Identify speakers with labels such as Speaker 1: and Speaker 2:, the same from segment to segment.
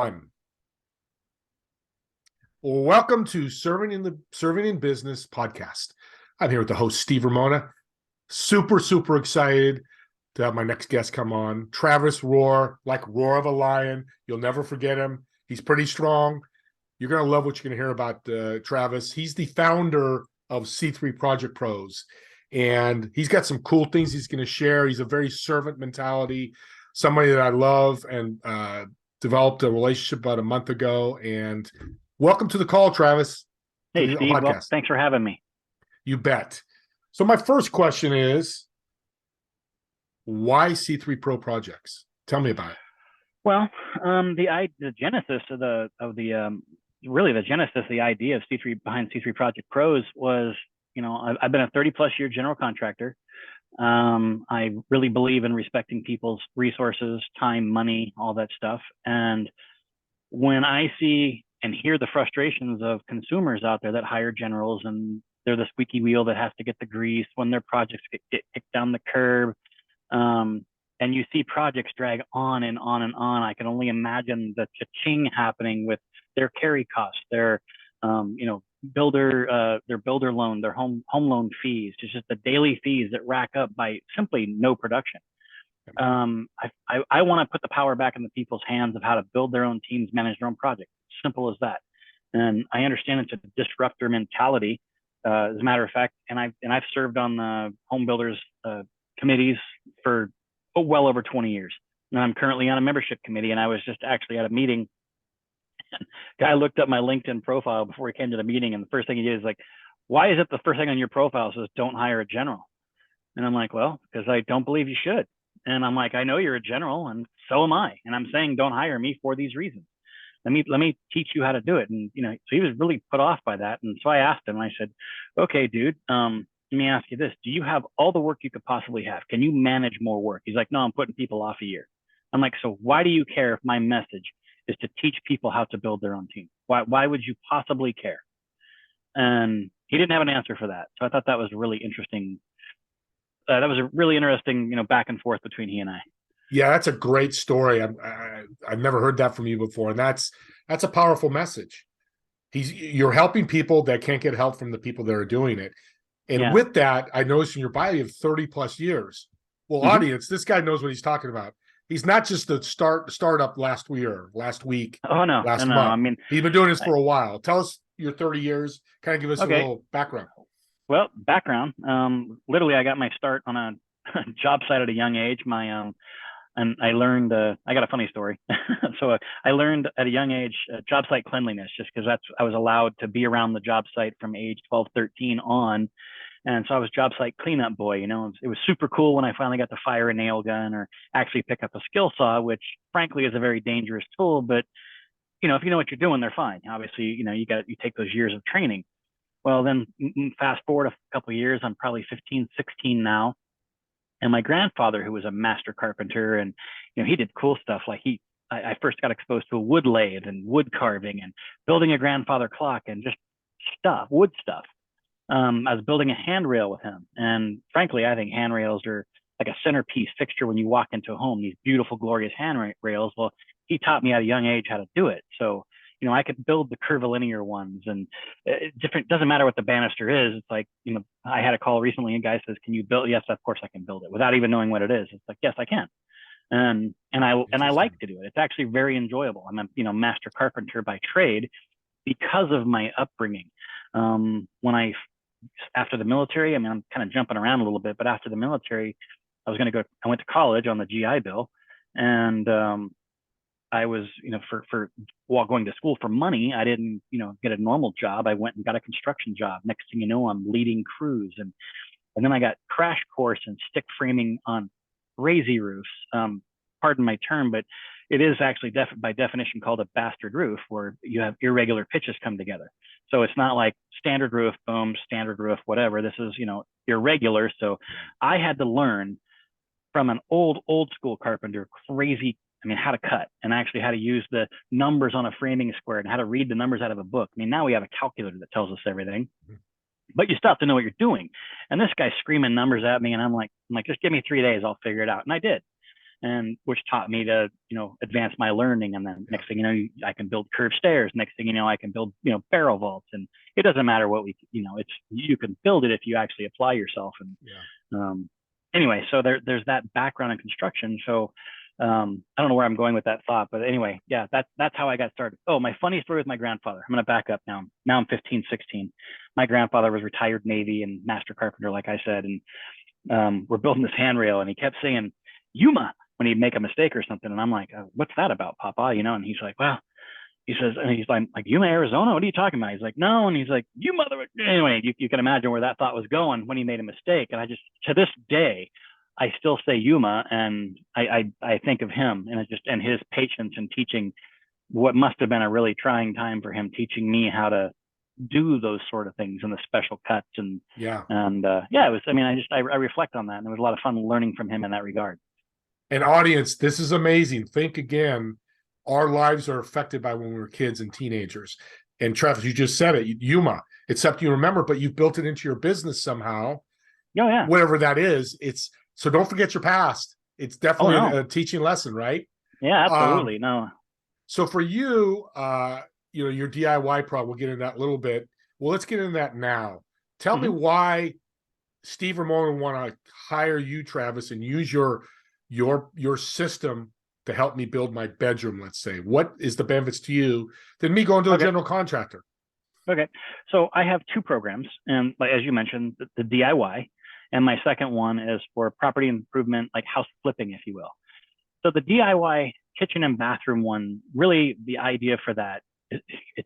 Speaker 1: One. Well, welcome to Serving in Business podcast. I'm here with the host Steve Ramona. Super excited to have my next guest come on. Travis Rohrer, like roar of a lion. You'll never forget him. He's pretty strong. You're gonna love what you're gonna hear about Travis. He's the founder of C3 Project Pros, and he's got some cool things he's gonna share. He's a very servant mentality, somebody that I love, and developed a relationship about a month ago. And welcome to the call, Travis, to
Speaker 2: Hey,
Speaker 1: the
Speaker 2: Steve. Well,
Speaker 1: podcast.
Speaker 2: thanks for having me.
Speaker 1: You bet. So my first question is, why C3 Pro Projects? Tell me about it.
Speaker 2: Well, the genesis of the genesis of the idea of C3 behind C3 Project Pros was, I've been a 30 plus year general contractor. I really believe in respecting people's resources, time, money, all that stuff. And when I see and hear the frustrations of consumers out there that hire generals and they're the squeaky wheel that has to get the grease when their projects get kicked down the curb, and you see projects drag on and on and on. I can only imagine the cha-ching happening with their carry costs, their builder loan, their home loan fees, just the daily fees that rack up by simply no production. I want to put the power back in the people's hands of how to build their own teams, manage their own projects. Simple as that. And I understand it's a disruptor mentality, as a matter of fact. And I've served on the home builders committees for well over 20 years. And I'm currently on a membership committee. And I was just actually at a meeting. Guy looked up my LinkedIn profile before he came to the meeting, and the first thing he did is like, "Why is it the first thing on your profile says don't hire a general?" And I'm like, "Well, because I don't believe you should." And I'm like, "I know you're a general, and so am I. And I'm saying don't hire me for these reasons. Let me teach you how to do it." And so he was really put off by that. And so I asked him. I said, "Okay, dude, let me ask you this: do you have all the work you could possibly have? Can you manage more work?" He's like, "No, I'm putting people off a year." I'm like, "So why do you care if my message is to teach people how to build their own team? Why would you possibly care?" And he didn't have an answer for that. So I thought that was really interesting. That was a really interesting, back and forth between he and I.
Speaker 1: Yeah, that's a great story. I've never heard that from you before, and that's a powerful message. You're helping people that can't get help from the people that are doing it. And
Speaker 2: Yeah.
Speaker 1: with that, I noticed in your bio you have 30 plus years. Well,
Speaker 2: Mm-hmm.
Speaker 1: audience, this guy knows what he's talking about. He's not just a startup last week,
Speaker 2: Oh no, no,
Speaker 1: last
Speaker 2: no.
Speaker 1: month.
Speaker 2: I mean,
Speaker 1: He's been doing this
Speaker 2: I,
Speaker 1: for a while. Tell us your 30 years. Kind of give us a
Speaker 2: okay.
Speaker 1: little background.
Speaker 2: Well, background. Literally, I got my start on a job site at a young age. And I learned. I got a funny story. So I learned at a young age job site cleanliness, just because I was allowed to be around the job site from age 12, 13 on. And so I was job site cleanup boy. It was super cool when I finally got to fire a nail gun or actually pick up a skill saw, which frankly is a very dangerous tool. But if you know what you're doing, they're fine. Obviously, you take those years of training. Well, then fast forward a couple of years, I'm probably 15, 16 now. And my grandfather, who was a master carpenter, and he did cool stuff. Like I first got exposed to a wood lathe and wood carving and building a grandfather clock and just wood stuff. I was building a handrail with him, and frankly, I think handrails are like a centerpiece fixture when you walk into a home. These beautiful, glorious handrails. Well, he taught me at a young age how to do it. So I could build the curvilinear ones, and different. Doesn't matter what the banister is. It's like I had a call recently, and a guy says, "Can you build?" Yes, of course I can build it, without even knowing what it is. It's like, yes, I can. And I like to do it. It's actually very enjoyable. I'm a master carpenter by trade because of my upbringing. When after the military, I'm kind of jumping around a little bit, but after the military, I went to college on the GI Bill, and I was, while going to school for money, I didn't, get a normal job. I went and got a construction job. Next thing you know, I'm leading crews, and then I got crash course in stick framing on crazy roofs. Pardon my term, but it is actually by definition called a bastard roof, where you have irregular pitches come together. So it's not like standard roof, boom, standard roof, whatever. This is, irregular. So I had to learn from an old school carpenter, how to cut, and actually how to use the numbers on a framing square and how to read the numbers out of a book. Now we have a calculator that tells us everything, but you still have to know what you're doing. And this guy's screaming numbers at me, and I'm like, just give me 3 days, I'll figure it out. And I did. and which taught me to, advance my learning. And then next thing you know, I can build curved stairs. Next thing you know, I can build, barrel vaults. And it doesn't matter what you can build it if you actually apply yourself. And anyway, so there's that background in construction. So I don't know where I'm going with that thought, but anyway, yeah, that's how I got started. Oh, my funny story with my grandfather. I'm going to back up now. Now I'm 15, 16. My grandfather was retired Navy and master carpenter, like I said. And we're building this handrail, and he kept saying Yuma when he'd make a mistake or something. And I'm like, what's that about, Papa? And he's like, well, he says, and he's like Yuma, Arizona? What are you talking about? He's like, no. And he's like, you mother. Anyway, you can imagine where that thought was going when he made a mistake. And I just, to this day, I still say Yuma, and I think of him and his patience in teaching what must have been a really trying time for him, teaching me how to do those sort of things and the special cuts. And it was, I reflect on that, and it was a lot of fun learning from him in that regard.
Speaker 1: And audience, this is amazing. Think again. Our lives are affected by when we were kids and teenagers. And Travis, you just said it, Yuma, except you remember, but you've built it into your business somehow.
Speaker 2: Oh, yeah.
Speaker 1: Whatever that is, so don't forget your past. It's definitely a teaching lesson, right?
Speaker 2: Yeah, absolutely. No.
Speaker 1: So for you, your DIY problem, we'll get into that a little bit. Well, let's get into that now. Tell me why Steve Ramona want to hire you, Travis, and use your system to help me build my bedroom, let's say. What is the benefits to you than me going to a general contractor?
Speaker 2: Okay. So I have two programs, and as you mentioned, the DIY, and my second one is for property improvement, like house flipping, if you will. So the DIY kitchen and bathroom one, really the idea for that,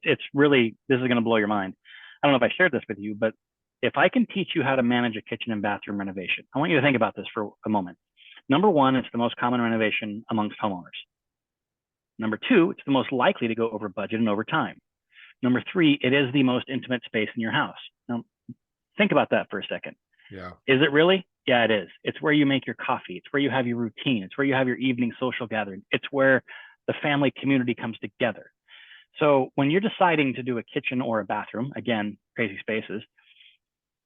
Speaker 2: it's really, this is going to blow your mind. I don't know if I shared this with you, but if I can teach you how to manage a kitchen and bathroom renovation, I want you to think about this for a moment. Number one, it's the most common renovation amongst homeowners. Number two, it's the most likely to go over budget and over time. Number three, it is the most intimate space in your house. Now, think about that for a second.
Speaker 1: Yeah.
Speaker 2: Is it really? Yeah, it is. It's where you make your coffee. It's where you have your routine. It's where you have your evening social gathering. It's where the family community comes together. So when you're deciding to do a kitchen or a bathroom, again, crazy spaces,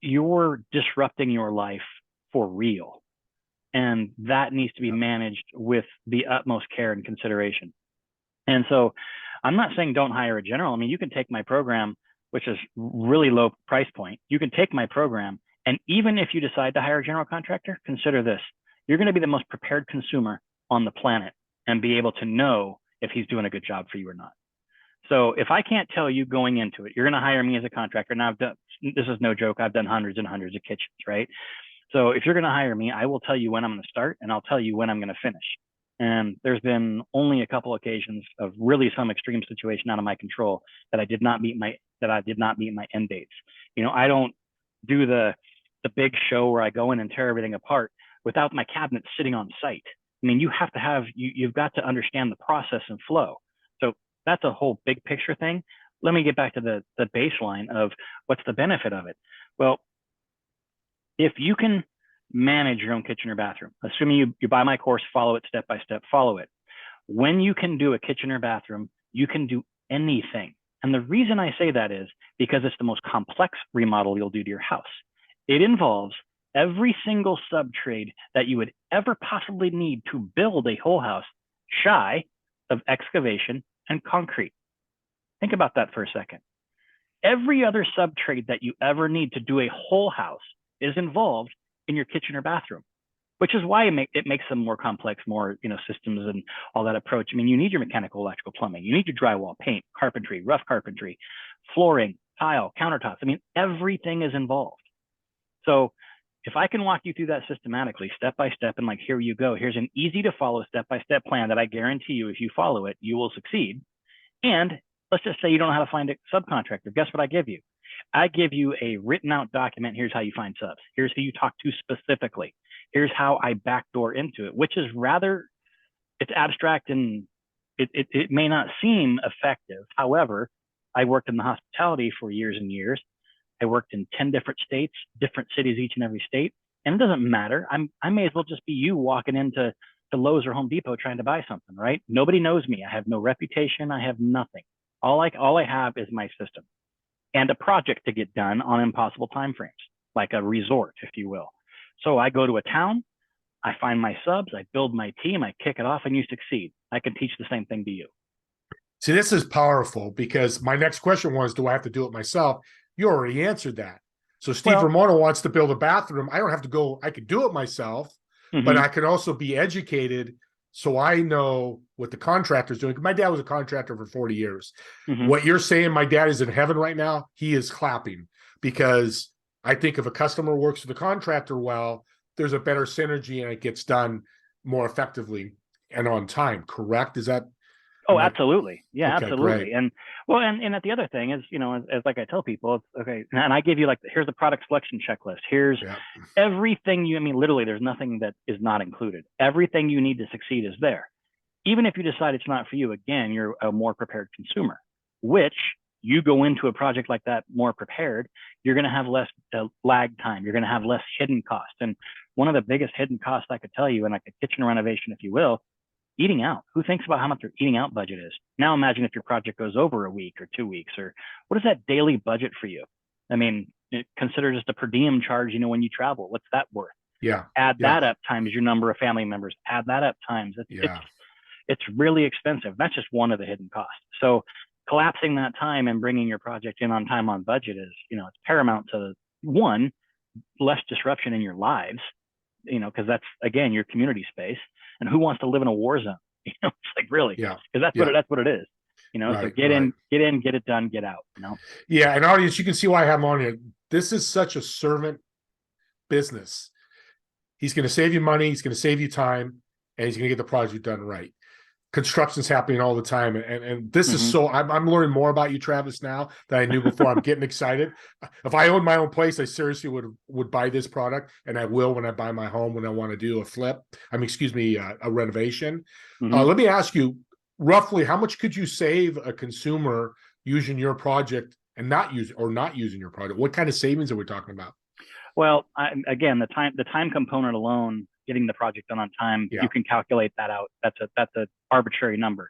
Speaker 2: you're disrupting your life for real. And that needs to be managed with the utmost care and consideration. And so I'm not saying don't hire a general. I mean, you can take my program, which is really low price point. You can take my program, and even if you decide to hire a general contractor, consider this. You're going to be the most prepared consumer on the planet and be able to know if he's doing a good job for you or not. So if I can't tell you going into it, you're going to hire me as a contractor. Now, this is no joke. I've done hundreds and hundreds of kitchens, right? So if you're going to hire me, I will tell you when I'm going to start, and I'll tell you when I'm going to finish. And there's been only a couple occasions of really some extreme situation out of my control that I did not meet my end dates. I don't do the big show where I go in and tear everything apart without my cabinet sitting on site. I mean, you've got to understand the process and flow. So that's a whole big picture thing. Let me get back to the baseline of what's the benefit of it. Well, if you can manage your own kitchen or bathroom, assuming you buy my course, follow it step by step, follow it. When you can do a kitchen or bathroom, you can do anything. And the reason I say that is because it's the most complex remodel you'll do to your house. It involves every single sub-trade that you would ever possibly need to build a whole house, shy of excavation and concrete. Think about that for a second. Every other sub-trade that you ever need to do a whole house is involved in your kitchen or bathroom, which is why it makes them more complex, more systems and all that approach. I mean, you need your mechanical, electrical, plumbing. You need your drywall, paint, carpentry, rough carpentry, flooring, tile, countertops. I mean, everything is involved. So if I can walk you through that systematically, step by step, and like, here you go, here's an easy to follow step-by-step plan that I guarantee you, if you follow it, you will succeed. And let's just say you don't know how to find a subcontractor. Guess what I give you? I give you a written out document. Here's how you find subs. Here's who you talk to specifically. Here's how I backdoor into it, which is it's abstract and it may not seem effective. However, I worked in the hospitality for years and years. I worked in 10 different states, different cities, each and every state. And it doesn't matter. I may as well just be you walking into Lowe's or Home Depot trying to buy something, right? Nobody knows me. I have no reputation. I have nothing. All I have is my system and a project to get done on impossible timeframes, like a resort, if you will. So I go to a town, I find my subs, I build my team, I kick it off, and you succeed. I can teach the same thing to you.
Speaker 1: See, this is powerful because my next question was, do I have to do it myself? You already answered that. So Steve Ramona wants to build a bathroom. I don't have to go. I could do it myself, but I could also be educated so I know what the contractor's doing. My dad was a contractor for 40 years. What you're saying, my dad is in heaven right now. He is clapping because I think if a customer works with a contractor well, there's a better synergy and it gets done more effectively and on time. Correct? Is that?
Speaker 2: Oh, absolutely. Yeah,
Speaker 1: okay,
Speaker 2: absolutely.
Speaker 1: Great.
Speaker 2: And well, and the other thing is, as like I tell people, it's okay. And I give you like, here's the product selection checklist. Here's everything literally, there's nothing that is not included. Everything you need to succeed is there. Even if you decide it's not for you, again, you're a more prepared consumer, which you go into a project like that more prepared, you're going to have less lag time. You're going to have less hidden costs. And one of the biggest hidden costs I could tell you in like a kitchen renovation, if you will, eating out. Who thinks about how much their eating out budget is? Now imagine if your project goes over a week or 2 weeks, or what is that daily budget for you? I mean, consider just a per diem charge, when you travel. What's that worth?
Speaker 1: Yeah.
Speaker 2: Add that up times your number of family members. Add that up times. It's really expensive. That's just one of the hidden costs. So collapsing that time and bringing your project in on time, on budget is, it's paramount to one, less disruption in your lives, because that's, again, your community space. And who wants to live in a war zone? It's like, really, because that's what it is. So get in, get it done, get out.
Speaker 1: Yeah, and audience, you can see why I have him on here. This is such a servant business. He's going to save you money, he's going to save you time, and he's going to get the project done right. Construction's happening all the time, and this is so. I'm learning more about you, Travis, now than I knew before. I'm getting excited. If I owned my own place, I seriously would buy this product, and I will when I buy my home, when I want to do a flip. A renovation. Let me ask you, roughly, how much could you save a consumer using your project and not using your product? What kind of savings are we talking about?
Speaker 2: Well, again, the time component alone, getting the project done on time, you can calculate that out. That's a arbitrary number.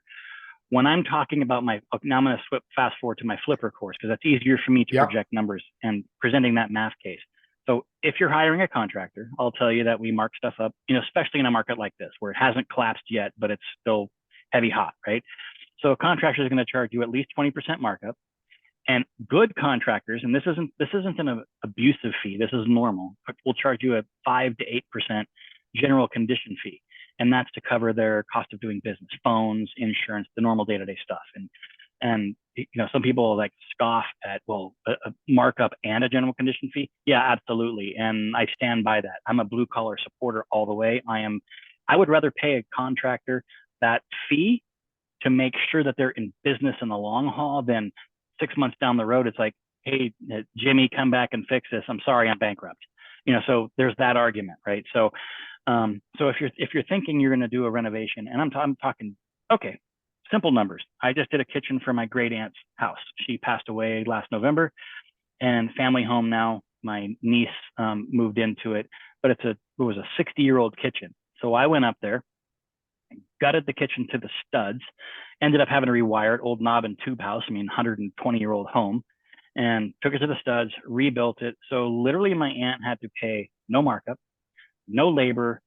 Speaker 2: When I'm talking about now I'm going to fast forward to my flipper course, because that's easier for me to project numbers and presenting that math case. So if you're hiring a contractor, I'll tell you that we mark stuff up, especially in a market like this where it hasn't collapsed yet, but it's still heavy hot, right? So a contractor is going to charge you at least 20% markup. And good contractors, and this isn't an abusive fee, this is normal, will charge you a 5 to 8% general condition fee. And that's to cover their cost of doing business, phones, insurance, the normal day-to-day stuff. And some people like scoff at, a markup and a general condition fee. Yeah, absolutely. And I stand by that. I'm a blue collar supporter all the way. I would rather pay a contractor that fee to make sure that they're in business in the long haul than 6 months down the road, it's like, hey, Jimmy, come back and fix this. I'm sorry, I'm bankrupt. So there's that argument, right? So if you're thinking you're going to do a renovation, and I'm talking, okay, simple numbers. I just did a kitchen for my great aunt's house. She passed away last November, and family home now. My niece moved into it, but it was a 60-year-old kitchen. So I went up there, gutted the kitchen to the studs, ended up having to rewire it, old knob and tube house, 120-year-old home, and took it to the studs, rebuilt it. So literally my aunt had to pay no markup, no labor,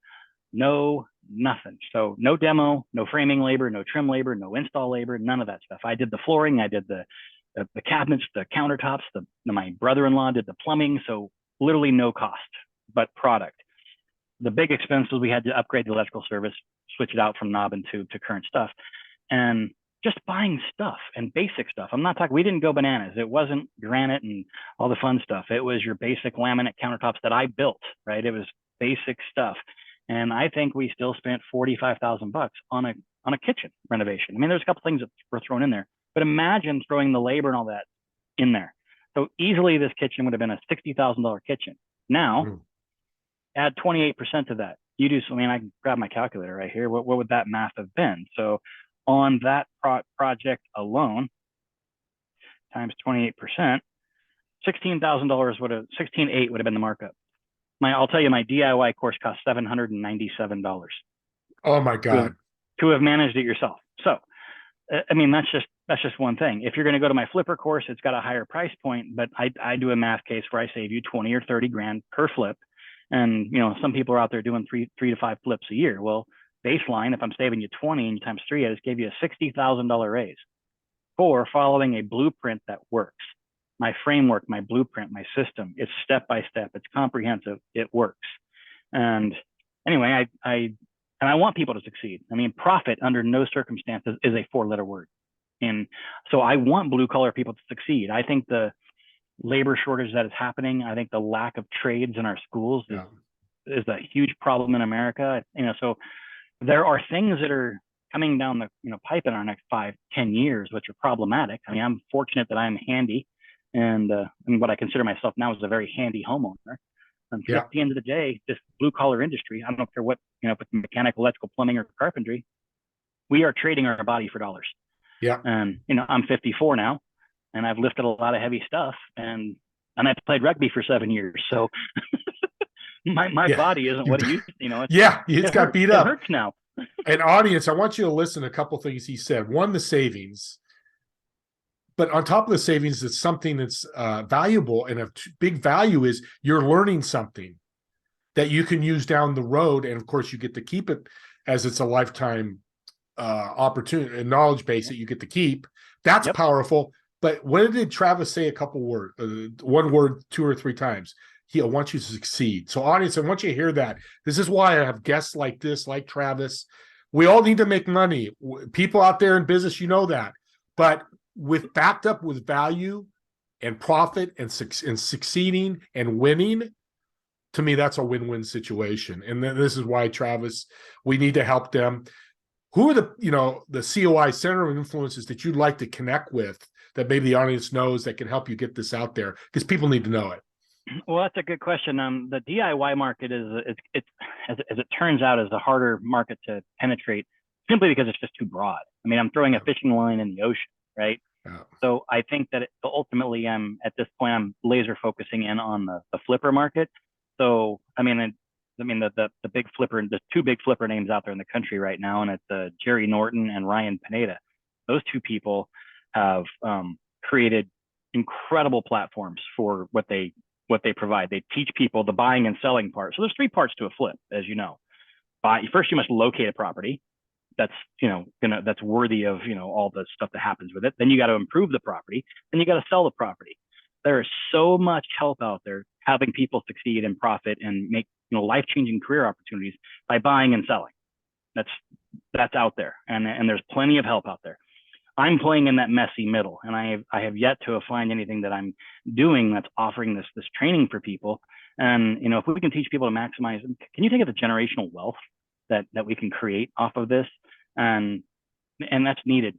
Speaker 2: no nothing. So no demo, no framing labor, no trim labor, no install labor, none of that stuff. I did the flooring, I did the cabinets, the countertops, my brother-in-law did the plumbing. So literally no cost, but product. The big expense was we had to upgrade the electrical service, switch it out from knob and tube to current stuff. And just buying stuff and basic stuff. I'm not talking, we didn't go bananas. It wasn't granite and all the fun stuff. It was your basic laminate countertops that I built, right? It was basic stuff. And I think we still spent $45,000 on a kitchen renovation. There's a couple things that were thrown in there, but imagine throwing the labor and all that in there. So easily this kitchen would have been a $60,000 kitchen. Now, add 28% to that. You do something, I can grab my calculator right here. What would that math have been? So on that project alone, times 28%, $16,000 $16,800 would have been the markup. I'll tell you, my DIY course cost $797.
Speaker 1: Oh my God.
Speaker 2: To have managed it yourself. So, that's just one thing. If you're going to go to my flipper course, it's got a higher price point, but I do a math case where I save you 20 or 30 grand per flip. And some people are out there doing three to five flips a year. Well, baseline, if I'm saving you 20 and you times three, I just gave you a $60,000 raise for following a blueprint that works. My framework, my blueprint, my system, it's step by step, it's comprehensive, it works. And anyway, I want people to succeed. I mean, profit under no circumstances is a 4-letter word. And so I want blue collar people to succeed. I think the labor shortage that is happening, I think the lack of trades in our schools is a huge problem in America. So there are things that are coming down the pipe in our next 5-10 years, which are problematic. I mean, I'm fortunate that I'm handy, and what I consider myself now is a very handy homeowner. At the end of the day, this blue collar industry, I don't care what, if it's mechanical, electrical, plumbing, or carpentry, we are trading our body for dollars.
Speaker 1: Yeah.
Speaker 2: And, I'm 54 now, and I've lifted a lot of heavy stuff, and I played rugby for 7 years. So my body isn't what it used to,
Speaker 1: it's got beat up.
Speaker 2: It hurts now.
Speaker 1: And audience, I want you to listen to a couple of things he said. One, the savings. But on top of the savings, it's something that's valuable, and a big value is you're learning something that you can use down the road. And of course, you get to keep it as it's a lifetime opportunity and knowledge base that you get to keep. That's powerful. But what did Travis say? A couple words, one word, 2 or 3 times. I want you to succeed. So audience, I want you to hear that. This is why I have guests like this, like Travis. We all need to make money. People out there in business, that. But backed up with value and profit and succeeding and winning, to me, that's a win-win situation. And then this is why, Travis, we need to help them. Who are the COI center of influences that you'd like to connect with that maybe the audience knows that can help you get this out there? Because people need to know it.
Speaker 2: Well, that's a good question. The DIY market it's as it turns out, is a harder market to penetrate simply because it's just too broad. I mean, I'm throwing a fishing line in the ocean, right? Yeah. So I think that ultimately, at this point, I'm laser focusing in on the flipper market. So the big flipper, the 2 big flipper names out there in the country right now, and it's Jerry Norton and Ryan Pineda. Those 2 people have created incredible platforms for what they provide. They teach people the buying and selling part. So there's 3 parts to a flip, as you know. First, you must locate a property that's that's worthy of all the stuff that happens with it. Then you got to improve the property. Then you got to sell the property. There is so much help out there having people succeed and profit and make life-changing career opportunities by buying and selling. That's out there, and there's plenty of help out there. I'm playing in that messy middle, and I have yet to find anything that I'm doing that's offering this training for people. And if we can teach people to maximize, can you think of the generational wealth that we can create off of this? And that's needed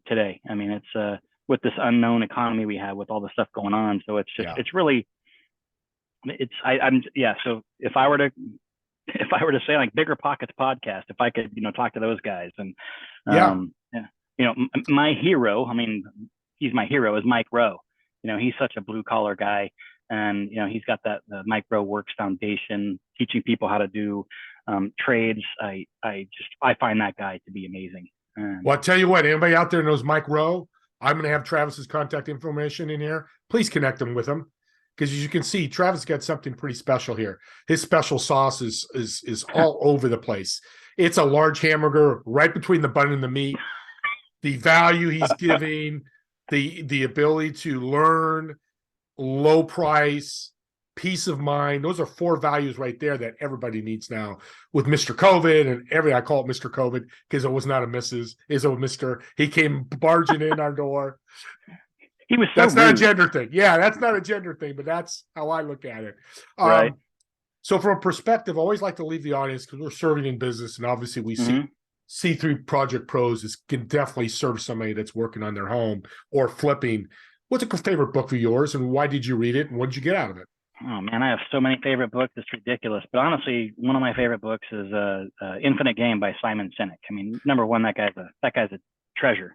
Speaker 2: today. I mean, it's with this unknown economy we have, with all the stuff going on. So it's just it's really So if I were to say, like, Bigger Pockets podcast, if I could talk to those guys, and my hero, I mean, he's my hero, is Mike Rowe. He's such a blue collar guy, and he's got the Mike Rowe Works Foundation, teaching people how to do trades. I find that guy to be amazing.
Speaker 1: Well, I'll tell you what, anybody out there knows Mike Rowe, I'm going to have Travis's contact information in here. Please connect him with him, because as you can see, Travis got something pretty special here. His special sauce is all over the place. It's a large hamburger right between the bun and the meat. The value he's giving, the ability to learn, low price, peace of mind. Those are 4 values right there that everybody needs now with Mr. COVID, and I call it Mr. COVID because it was not a Mrs. It's a Mr. He came barging in our door.
Speaker 2: He was so
Speaker 1: That's
Speaker 2: rude.
Speaker 1: not a gender thing. Yeah, that's not a gender thing, but that's how I look at it.
Speaker 2: Right.
Speaker 1: So from a perspective, I always like to leave the audience, because we're serving in business, and obviously we see through Project Pros can definitely serve somebody that's working on their home or flipping. What's a favorite book of yours, and why did you read it, and what did you get out of it?
Speaker 2: Oh man, I have so many favorite books. It's ridiculous. But honestly, one of my favorite books is Infinite Game by Simon Sinek. I mean, number one, that guy's a treasure.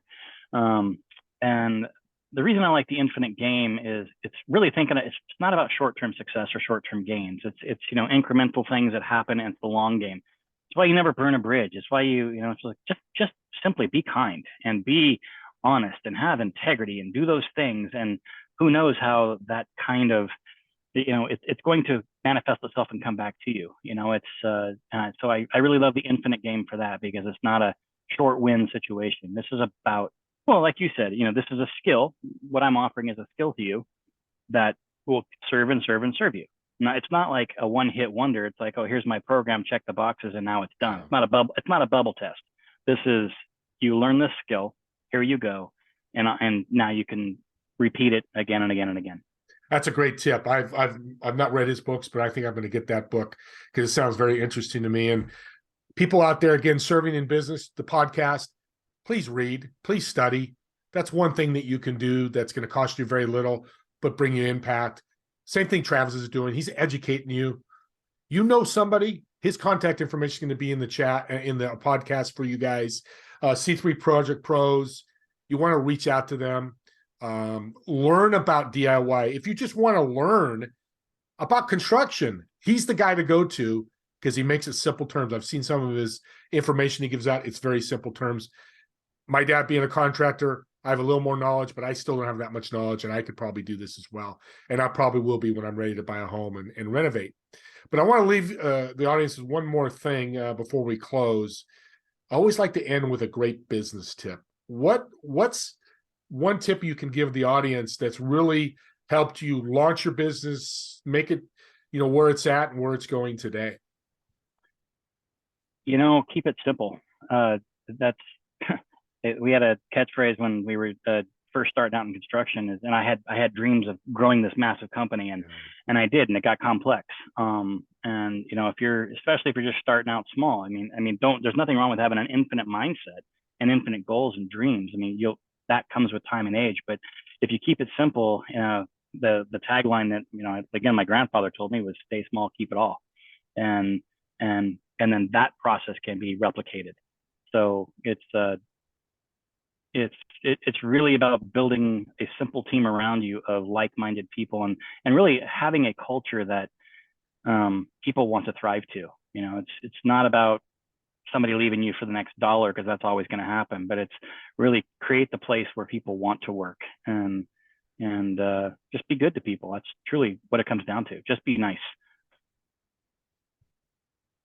Speaker 2: And the reason I like the Infinite Game is it's really thinking it's not about short-term success or short-term gains. It's incremental things that happen, and it's the long game. It's why you never burn a bridge. It's why it's like just simply be kind and be honest and have integrity and do those things. And who knows how that kind of it's going to manifest itself and come back to you. So I really love the infinite game for that, because it's not a short win situation. This is about, well, like you said, this is a skill. What I'm offering is a skill to you that will serve and serve and serve you. Now, it's not like a one-hit wonder. It's like, oh, here's my program, check the boxes, and now it's done. It's not a bubble. It's not a bubble test. This is, you learn this skill. Here you go, and now you can repeat it again and again and again.
Speaker 1: That's a great tip. I've not read his books, but I think I'm going to get that book because it sounds very interesting to me. And people out there, again, serving in business, the podcast, please read, please study. That's one thing that you can do that's going to cost you very little, but bring you impact. Same thing Travis is doing. He's educating you. You know somebody, his contact information is going to be in the chat, in the podcast for you guys. C3 Project Pros, you want to reach out to them. Learn about DIY. If you just want to learn about construction, he's the guy to go to because he makes it simple terms. I've seen some of his information he gives out. It's very simple terms. My dad being a contractor, I have a little more knowledge, but I still don't have that much knowledge, and I could probably do this as well. And I probably will be when I'm ready to buy a home and renovate. But I want to leave the audience with one more thing before we close. I always like to end with a great business tip. What's one tip you can give the audience that's really helped you launch your business, make it, where it's at and where it's going today?
Speaker 2: Keep it simple. We had a catchphrase when we were first starting out in construction, and I had dreams of growing this massive company, and I did, and it got complex. And especially if you're just starting out small, there's nothing wrong with having an infinite mindset and infinite goals and dreams. That comes with time and age. But if you keep it simple, the tagline that, again, my grandfather told me was stay small, keep it all. And then that process can be replicated. So it's really about building a simple team around you of like-minded people, and really having a culture that people want to thrive to. It's not about somebody leaving you for the next dollar, because that's always going to happen, but it's really create the place where people want to work, and just be good to people. That's truly what it comes down to. Just be nice.